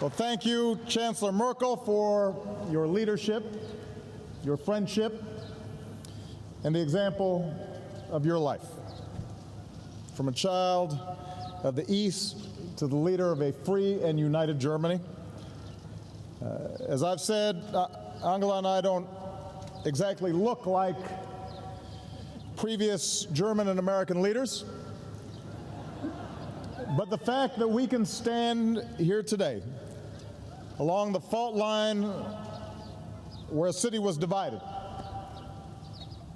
Well, thank you, Chancellor Merkel, for your leadership, your friendship, and the example of your life. From a child of the East to the leader of a free and united Germany. As I've said, Angela and I don't exactly look like previous German and American leaders, but the fact that we can stand here today along the fault line where a city was divided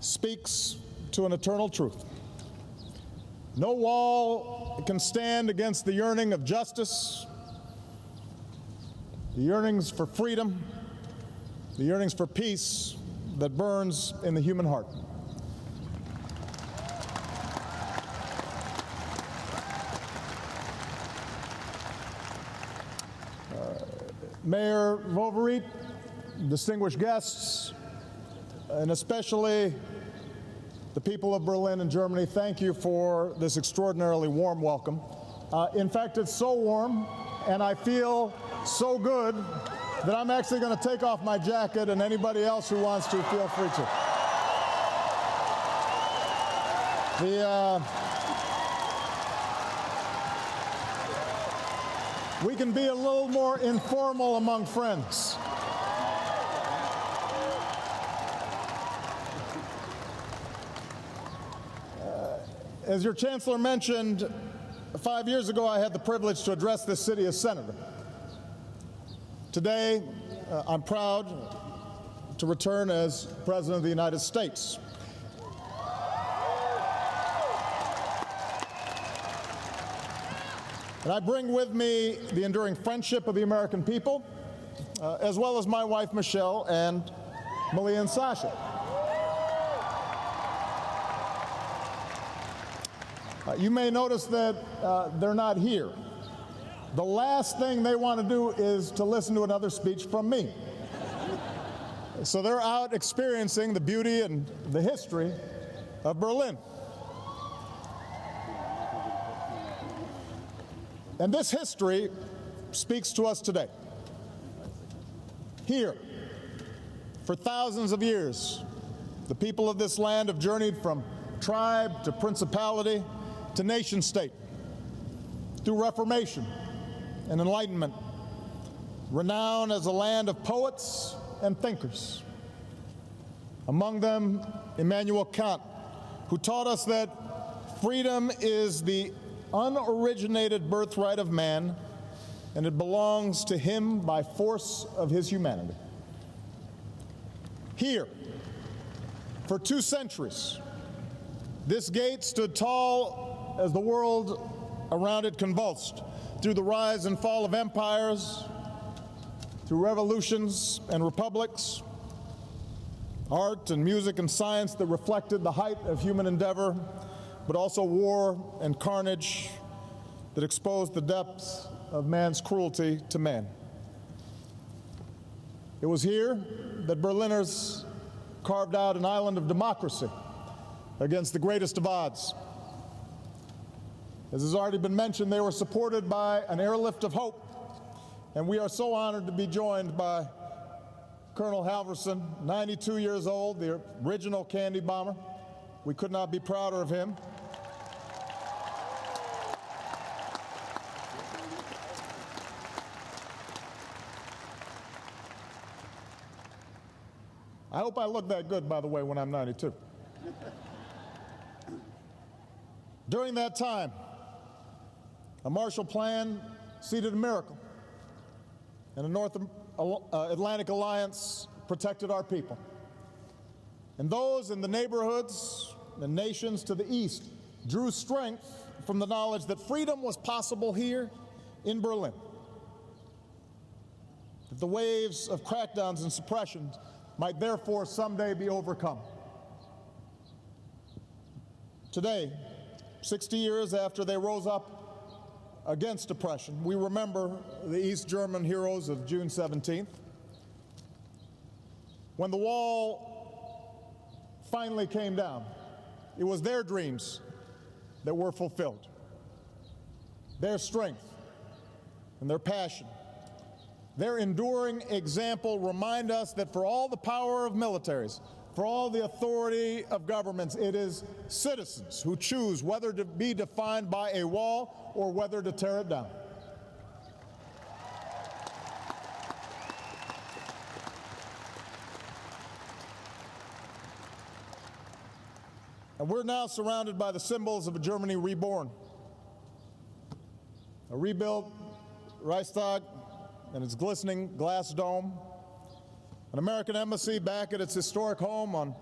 speaks to an eternal truth. No wall can stand against the yearning of justice, the yearnings for freedom, the yearnings for peace that burns in the human heart. Mayor Vovereet, distinguished guests, and especially the people of Berlin and Germany, thank you for this extraordinarily warm welcome. In fact, it's so warm, and I feel so good that I'm actually going to take off my jacket, and anybody else who wants to, feel free to. We can be a little more informal among friends. As your Chancellor mentioned, 5 years ago I had the privilege to address this city as senator. Today, I'm proud to return as President of the United States. And I bring with me the enduring friendship of the American people, as well as my wife, Michelle, and Malia and Sasha. You may notice that they're not here. The last thing they want to do is to listen to another speech from me. So they're out experiencing the beauty and the history of Berlin. And this history speaks to us today. Here, for thousands of years, the people of this land have journeyed from tribe to principality to nation state through Reformation and Enlightenment, renowned as a land of poets and thinkers. Among them, Immanuel Kant, who taught us that freedom is the unoriginated birthright of man, and it belongs to him by force of his humanity. Here, for 2 centuries, this gate stood tall as the world around it convulsed through the rise and fall of empires, through revolutions and republics, art and music and science that reflected the height of human endeavor, but also war and carnage that exposed the depths of man's cruelty to man. It was here that Berliners carved out an island of democracy against the greatest of odds. As has already been mentioned, they were supported by an airlift of hope, and we are so honored to be joined by Colonel Halverson, 92 years old, the original candy bomber. We could not be prouder of him. I hope I look that good, by the way, when I'm 92. During that time, a Marshall Plan seeded a miracle, and a North Atlantic Alliance protected our people. And those in the neighborhoods and nations to the east drew strength from the knowledge that freedom was possible here in Berlin. That the waves of crackdowns and suppressions might therefore someday be overcome. Today, 60 years after they rose up against oppression, we remember the East German heroes of June 17th. When the wall finally came down, it was their dreams that were fulfilled. Their strength and their passion Their enduring example remind us that for all the power of militaries, for all the authority of governments, it is citizens who choose whether to be defined by a wall or whether to tear it down. And we're now surrounded by the symbols of a Germany reborn. A rebuilt Reichstag and its glistening glass dome, an American embassy back at its historic home on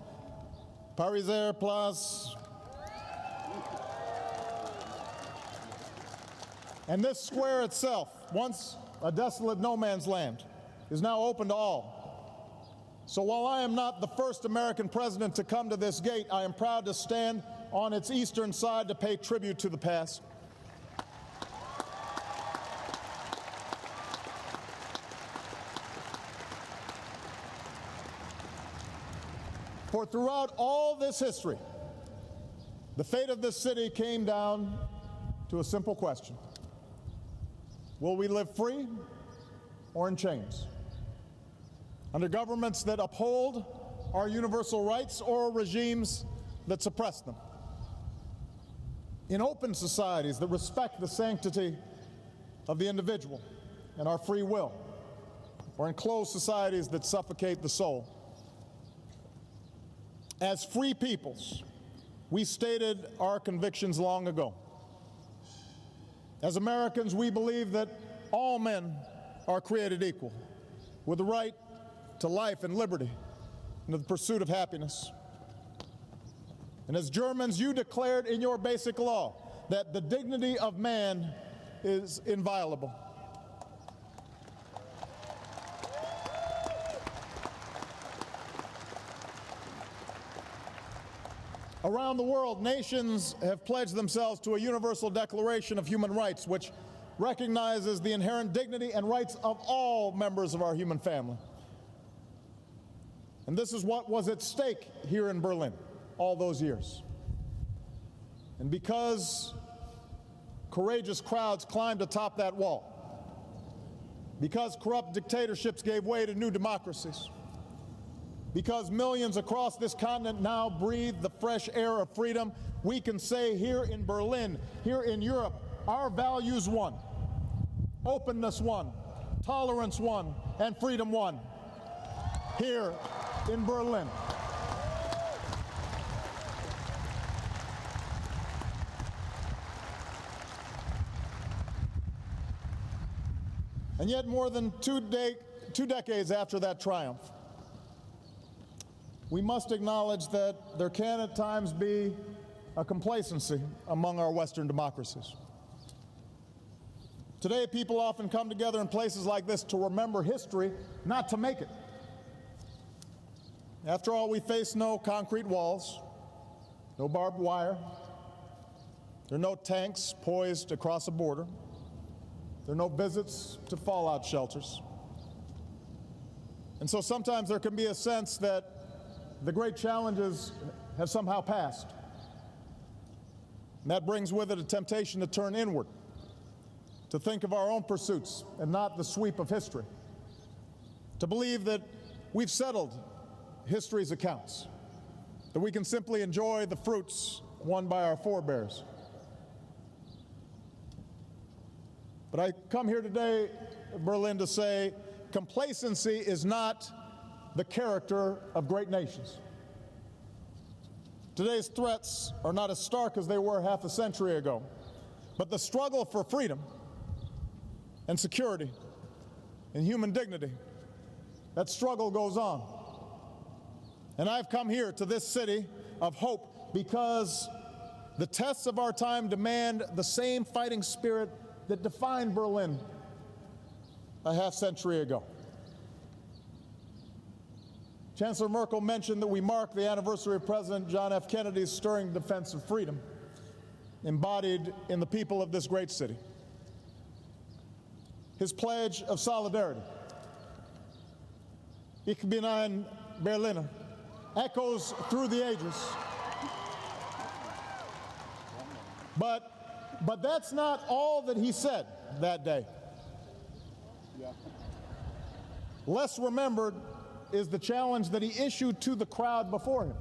Pariser Place, and this square itself, once a desolate no man's land, is now open to all. So while I am not the first American president to come to this gate, I am proud to stand on its eastern side to pay tribute to the past. For throughout all this history, the fate of this city came down to a simple question. Will we live free or in chains? Under governments that uphold our universal rights or regimes that suppress them? In open societies that respect the sanctity of the individual and our free will, or in closed societies that suffocate the soul? As free peoples, we stated our convictions long ago. As Americans, we believe that all men are created equal, with the right to life and liberty and to the pursuit of happiness. And as Germans, you declared in your basic law that the dignity of man is inviolable. Around the world, nations have pledged themselves to a universal declaration of human rights, which recognizes the inherent dignity and rights of all members of our human family. And this is what was at stake here in Berlin all those years. And because courageous crowds climbed atop that wall, because corrupt dictatorships gave way to new democracies, because millions across this continent now breathe the fresh air of freedom, we can say here in Berlin, here in Europe, our values won. Openness won, tolerance won, and freedom won. Here in Berlin. And yet more than two decades after that triumph, we must acknowledge that there can at times be a complacency among our Western democracies. Today, people often come together in places like this to remember history, not to make it. After all, we face no concrete walls, no barbed wire. There are no tanks poised across a border. There are no visits to fallout shelters. And so sometimes there can be a sense that the great challenges have somehow passed. And that brings with it a temptation to turn inward, to think of our own pursuits and not the sweep of history, to believe that we've settled history's accounts, that we can simply enjoy the fruits won by our forebears. But I come here today, Berlin, to say complacency is not the character of great nations. Today's threats are not as stark as they were half a century ago, but the struggle for freedom and security and human dignity, that struggle goes on. And I've come here to this city of hope because the tests of our time demand the same fighting spirit that defined Berlin a half century ago. Chancellor Merkel mentioned that we mark the anniversary of President John F. Kennedy's stirring defense of freedom, embodied in the people of this great city. His pledge of solidarity, Ich bin ein Berliner, echoes through the ages. But that's not all that he said that day. Less remembered is the challenge that he issued to the crowd before him.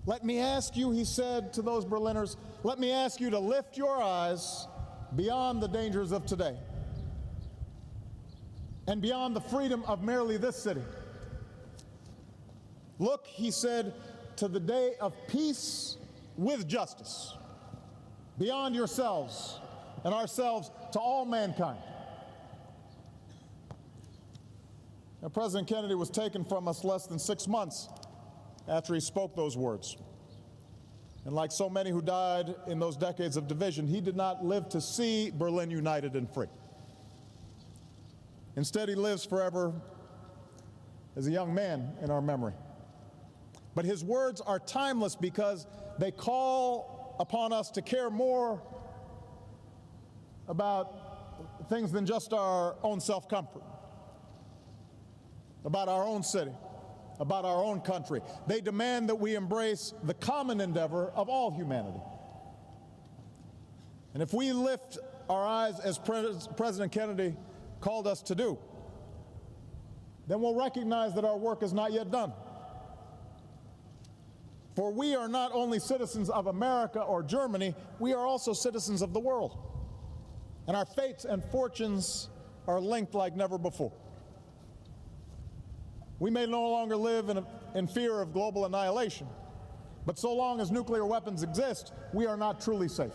Let me ask you, he said to those Berliners, let me ask you to lift your eyes beyond the dangers of today and beyond the freedom of merely this city. Look, he said, to the day of peace with justice, beyond yourselves and ourselves to all mankind. Now, President Kennedy was taken from us less than 6 months after he spoke those words. And like so many who died in those decades of division, he did not live to see Berlin united and free. Instead, he lives forever as a young man in our memory. But his words are timeless because they call upon us to care more about things than just our own self-comfort, about our own city, about our own country. They demand that we embrace the common endeavor of all humanity. And if we lift our eyes as President Kennedy called us to do, then we'll recognize that our work is not yet done. For we are not only citizens of America or Germany, we are also citizens of the world. And our fates and fortunes are linked like never before. We may no longer live in fear of global annihilation, but so long as nuclear weapons exist, we are not truly safe.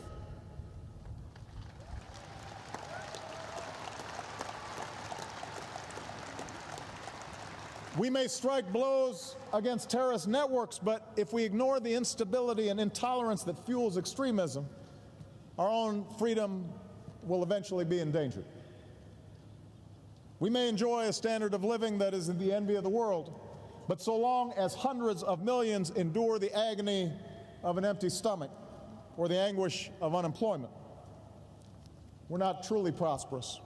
We may strike blows against terrorist networks, but if we ignore the instability and intolerance that fuels extremism, our own freedom will eventually be endangered. We may enjoy a standard of living that is the envy of the world, but so long as hundreds of millions endure the agony of an empty stomach or the anguish of unemployment, we're not truly prosperous.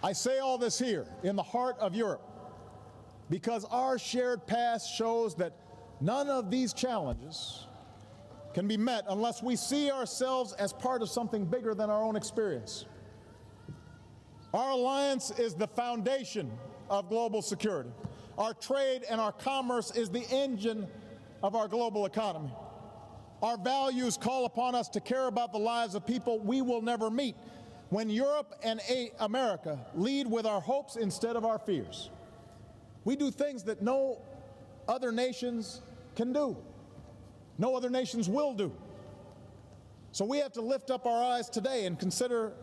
I say all this here, in the heart of Europe, because our shared past shows that none of these challenges can be met unless we see ourselves as part of something bigger than our own experience. Our alliance is the foundation of global security. Our trade and our commerce is the engine of our global economy. Our values call upon us to care about the lives of people we will never meet. When Europe and America lead with our hopes instead of our fears, we do things that no other nations can do. No other nations will do. So we have to lift up our eyes today and consider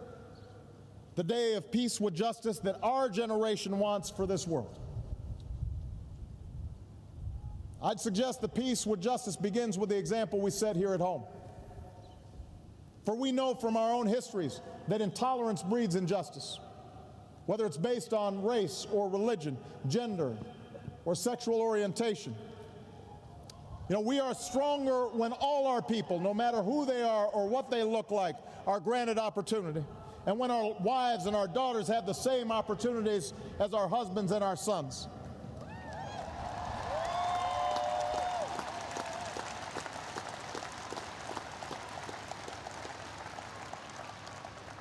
the day of peace with justice that our generation wants for this world. I'd suggest that peace with justice begins with the example we set here at home. For we know from our own histories that intolerance breeds injustice, whether it's based on race or religion, gender, or sexual orientation. You know, we are stronger when all our people, no matter who they are or what they look like, are granted opportunity, and when our wives and our daughters have the same opportunities as our husbands and our sons.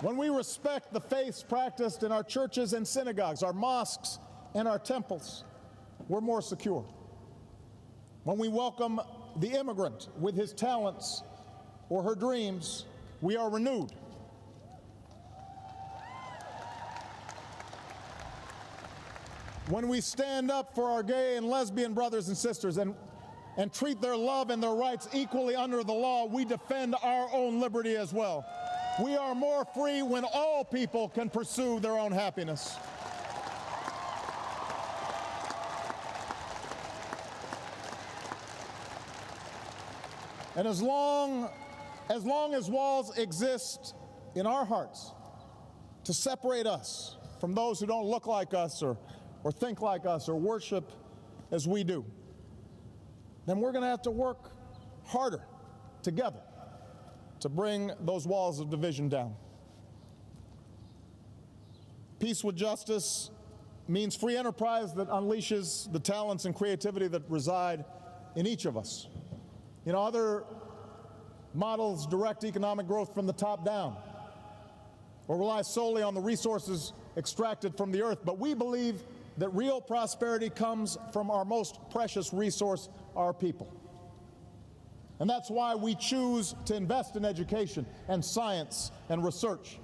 When we respect the faiths practiced in our churches and synagogues, our mosques and our temples, we're more secure. When we welcome the immigrant with his talents or her dreams, we are renewed. When we stand up for our gay and lesbian brothers and sisters and treat their love and their rights equally under the law, we defend our own liberty as well. We are more free when all people can pursue their own happiness. And as long as walls exist in our hearts to separate us from those who don't look like us or think like us or worship as we do, then we're going to have to work harder together to bring those walls of division down. Peace with justice means free enterprise that unleashes the talents and creativity that reside in each of us. You know, other models direct economic growth from the top down or relies solely on the resources extracted from the earth. But we believe that real prosperity comes from our most precious resource, our people. And that's why we choose to invest in education and science and research.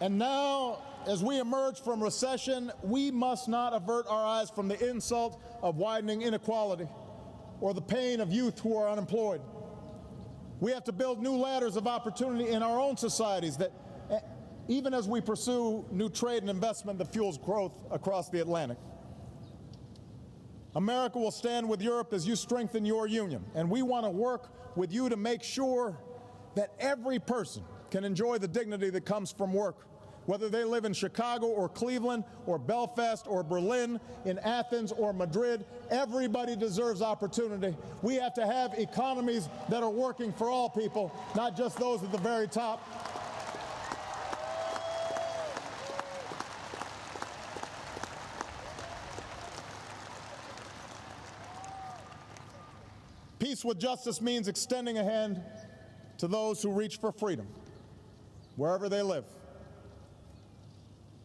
And now, as we emerge from recession, we must not avert our eyes from the insult of widening inequality or the pain of youth who are unemployed. We have to build new ladders of opportunity in our own societies that, even as we pursue new trade and investment that fuels growth across the Atlantic. America will stand with Europe as you strengthen your union, and we want to work with you to make sure that every person can enjoy the dignity that comes from work, whether they live in Chicago or Cleveland or Belfast or Berlin, in Athens or Madrid. Everybody deserves opportunity. We have to have economies that are working for all people, not just those at the very top. Peace with justice means extending a hand to those who reach for freedom, wherever they live.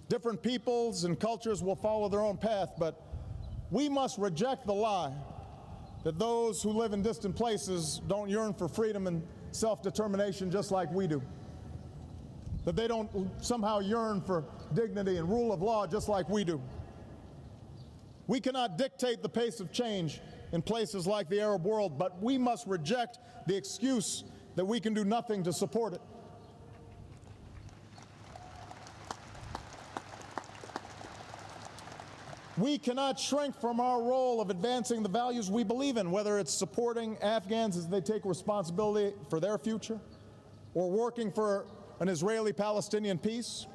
Different peoples and cultures will follow their own path, but we must reject the lie that those who live in distant places don't yearn for freedom and self-determination just like we do, that they don't somehow yearn for dignity and rule of law just like we do. We cannot dictate the pace of change in places like the Arab world, but we must reject the excuse that we can do nothing to support it. We cannot shrink from our role of advancing the values we believe in, whether it's supporting Afghans as they take responsibility for their future, or working for an Israeli-Palestinian peace,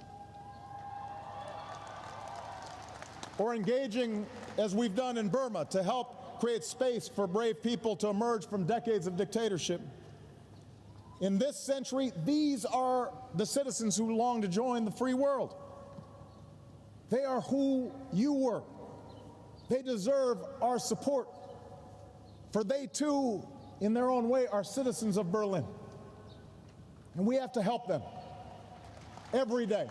or engaging, as we've done in Burma, to help create space for brave people to emerge from decades of dictatorship. In this century, these are the citizens who long to join the free world. They are who you were. They deserve our support, for they too, in their own way, are citizens of Berlin. And we have to help them every day.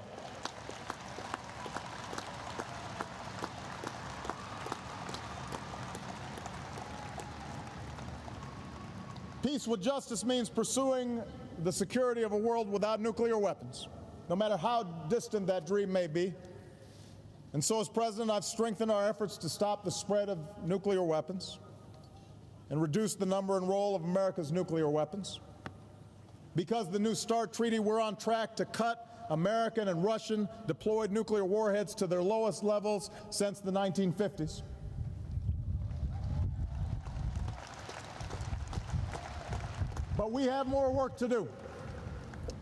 Peace with justice means pursuing the security of a world without nuclear weapons, no matter how distant that dream may be. And so, as President, I've strengthened our efforts to stop the spread of nuclear weapons and reduce the number and role of America's nuclear weapons. Because of the New START treaty, we're on track to cut American and Russian deployed nuclear warheads to their lowest levels since the 1950s. But we have more work to do.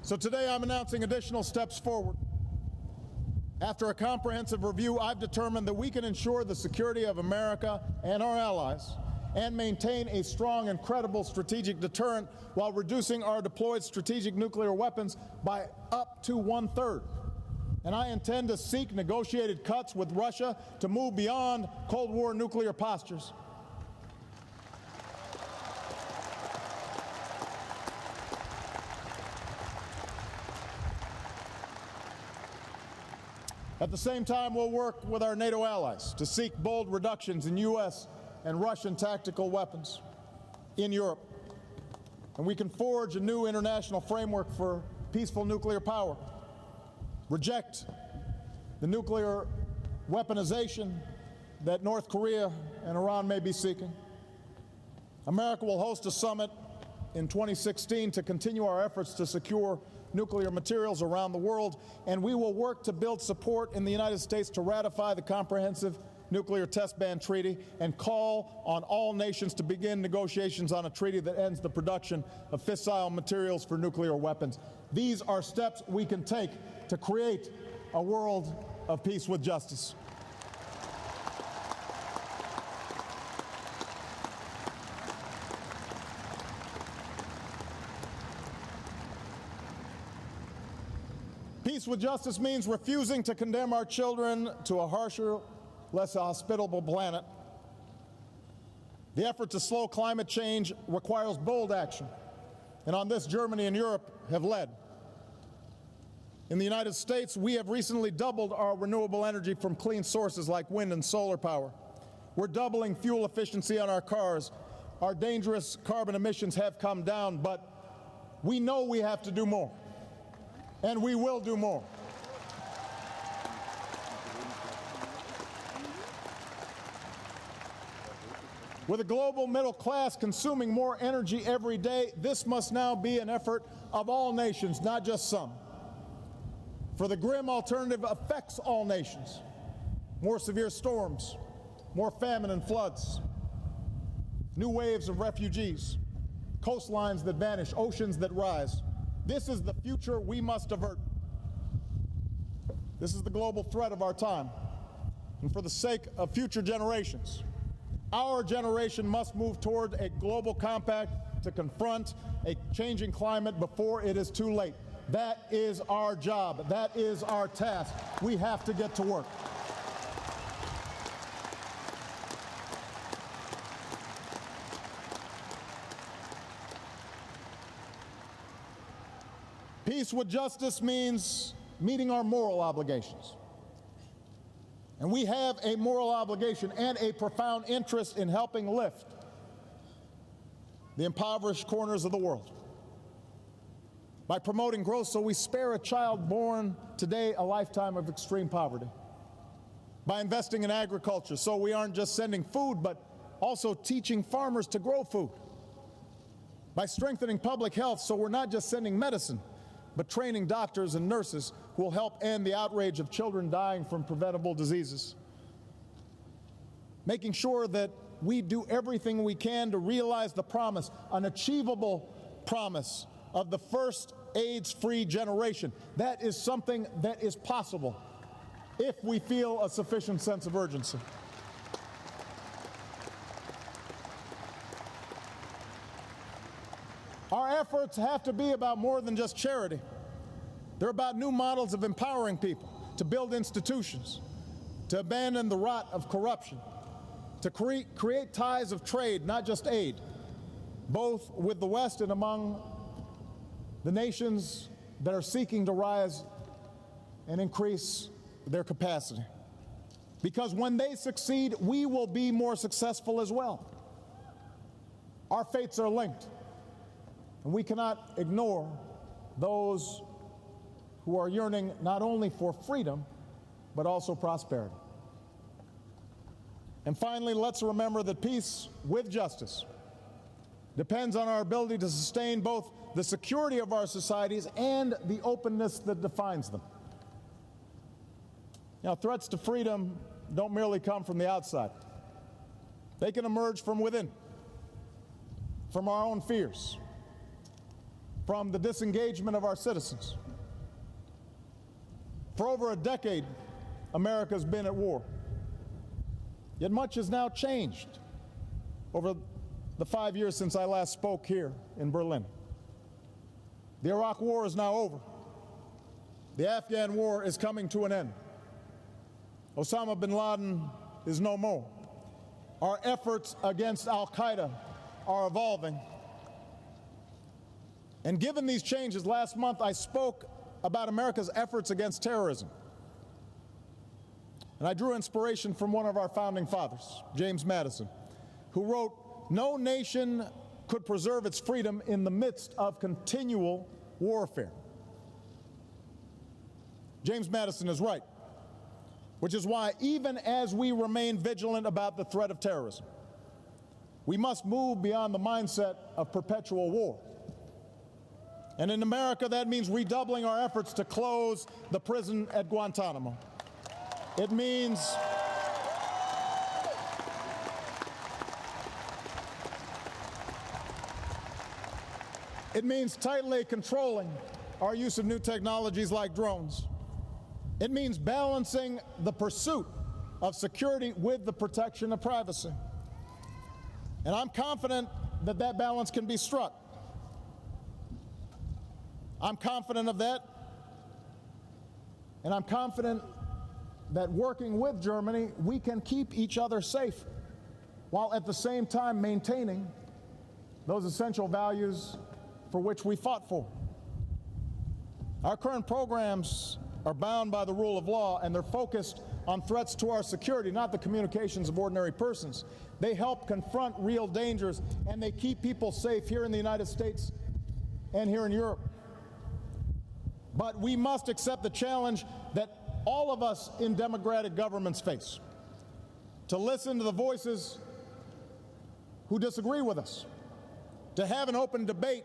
So today I'm announcing additional steps forward. After a comprehensive review, I've determined that we can ensure the security of America and our allies and maintain a strong and credible strategic deterrent while reducing our deployed strategic nuclear weapons by up to 1/3. And I intend to seek negotiated cuts with Russia to move beyond Cold War nuclear postures. At the same time, we'll work with our NATO allies to seek bold reductions in U.S. and Russian tactical weapons in Europe. And we can forge a new international framework for peaceful nuclear power, reject the nuclear weaponization that North Korea and Iran may be seeking. America will host a summit in 2016 to continue our efforts to secure nuclear materials around the world, and we will work to build support in the United States to ratify the Comprehensive Nuclear Test Ban Treaty and call on all nations to begin negotiations on a treaty that ends the production of fissile materials for nuclear weapons. These are steps we can take to create a world of peace with justice. Peace with justice means refusing to condemn our children to a harsher less hospitable planet. The effort to slow climate change requires bold action, and on this, Germany and Europe have led. In the United States, we have recently doubled our renewable energy from clean sources like wind and solar power. We're doubling fuel efficiency on our cars. Our dangerous carbon emissions have come down, but we know we have to do more, and we will do more. With a global middle class consuming more energy every day, this must now be an effort of all nations, not just some. For the grim alternative affects all nations. More severe storms, more famine and floods, new waves of refugees, coastlines that vanish, oceans that rise. This is the future we must avert. This is the global threat of our time. And for the sake of future generations, our generation must move toward a global compact to confront a changing climate before it is too late. That is our job. That is our task. We have to get to work. Peace with justice means meeting our moral obligations. And we have a moral obligation and a profound interest in helping lift the impoverished corners of the world. By promoting growth so we spare a child born today a lifetime of extreme poverty. By investing in agriculture so we aren't just sending food but also teaching farmers to grow food. By strengthening public health so we're not just sending medicine but training doctors and nurses who will help end the outrage of children dying from preventable diseases. Making sure that we do everything we can to realize the promise, an achievable promise, of the first AIDS-free generation. That is something that is possible if we feel a sufficient sense of urgency. Our efforts have to be about more than just charity. They're about new models of empowering people to build institutions, to abandon the rot of corruption, to create ties of trade, not just aid, both with the West and among the nations that are seeking to rise and increase their capacity. Because when they succeed, we will be more successful as well. Our fates are linked, and we cannot ignore those who are yearning not only for freedom, but also prosperity. And finally, let's remember that peace with justice depends on our ability to sustain both the security of our societies and the openness that defines them. Now, threats to freedom don't merely come from the outside. They can emerge from within, from our own fears, from the disengagement of our citizens. For over a decade, America's been at war. Yet much has now changed over the 5 years since I last spoke here in Berlin. The Iraq War is now over. The Afghan War is coming to an end. Osama bin Laden is no more. Our efforts against al-Qaeda are evolving. And given these changes, last month I spoke about America's efforts against terrorism. And I drew inspiration from one of our founding fathers, James Madison, who wrote, "No nation could preserve its freedom in the midst of continual warfare." James Madison is right, which is why even as we remain vigilant about the threat of terrorism, we must move beyond the mindset of perpetual war. And in America, that means redoubling our efforts to close the prison at Guantanamo. It means tightly controlling our use of new technologies like drones. It means balancing the pursuit of security with the protection of privacy. And I'm confident that that balance can be struck. I'm confident of that, and I'm confident that working with Germany, we can keep each other safe while at the same time maintaining those essential values for which we fought for. Our current programs are bound by the rule of law, and they're focused on threats to our security, not the communications of ordinary persons. They help confront real dangers, and they keep people safe here in the United States and here in Europe. But we must accept the challenge that all of us in democratic governments face, to listen to the voices who disagree with us, to have an open debate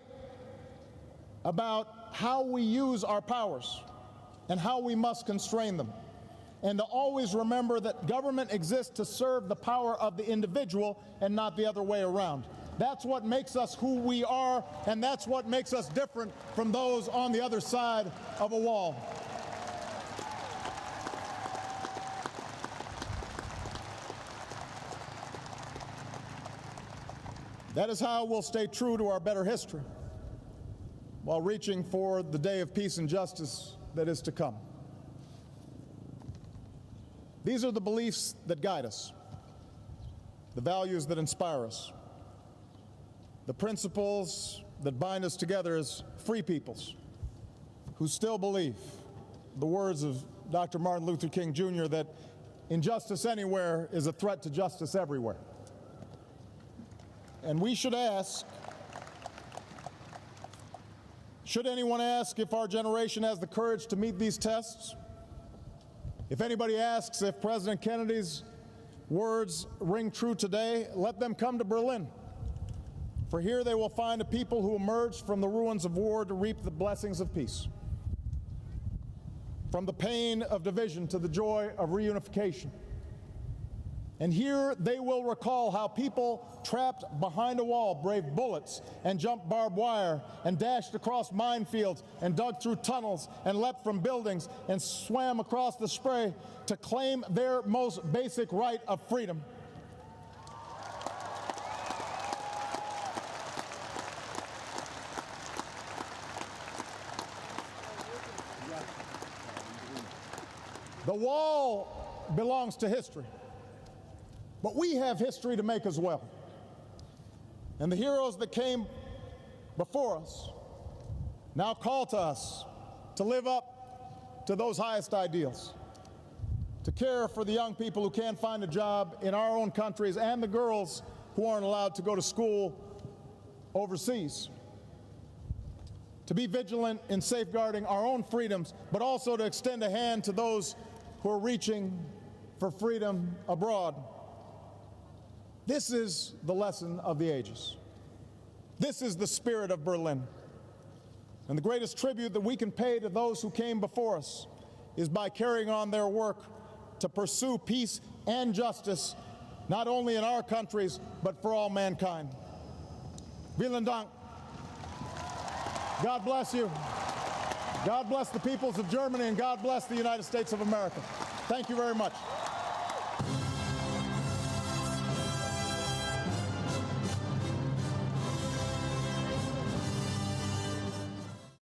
about how we use our powers and how we must constrain them, and to always remember that government exists to serve the power of the individual and not the other way around. That's what makes us who we are, and that's what makes us different from those on the other side of a wall. That is how we'll stay true to our better history while reaching for the day of peace and justice that is to come. These are the beliefs that guide us, the values that inspire us, the principles that bind us together as free peoples who still believe the words of Dr. Martin Luther King Jr. that injustice anywhere is a threat to justice everywhere. And we should ask, should anyone ask if our generation has the courage to meet these tests? If anybody asks if President Kennedy's words ring true today, let them come to Berlin. For here they will find a people who emerged from the ruins of war to reap the blessings of peace. From the pain of division to the joy of reunification. And here they will recall how people trapped behind a wall braved bullets and jumped barbed wire and dashed across minefields and dug through tunnels and leapt from buildings and swam across the Spree to claim their most basic right of freedom. The wall belongs to history. But we have history to make as well. And the heroes that came before us now call to us to live up to those highest ideals, to care for the young people who can't find a job in our own countries and the girls who aren't allowed to go to school overseas, to be vigilant in safeguarding our own freedoms, but also to extend a hand to those who are reaching for freedom abroad. This is the lesson of the ages. This is the spirit of Berlin. And the greatest tribute that we can pay to those who came before us is by carrying on their work to pursue peace and justice, not only in our countries, but for all mankind. Vielen Dank. God bless you. God bless the peoples of Germany, and God bless the United States of America. Thank you very much.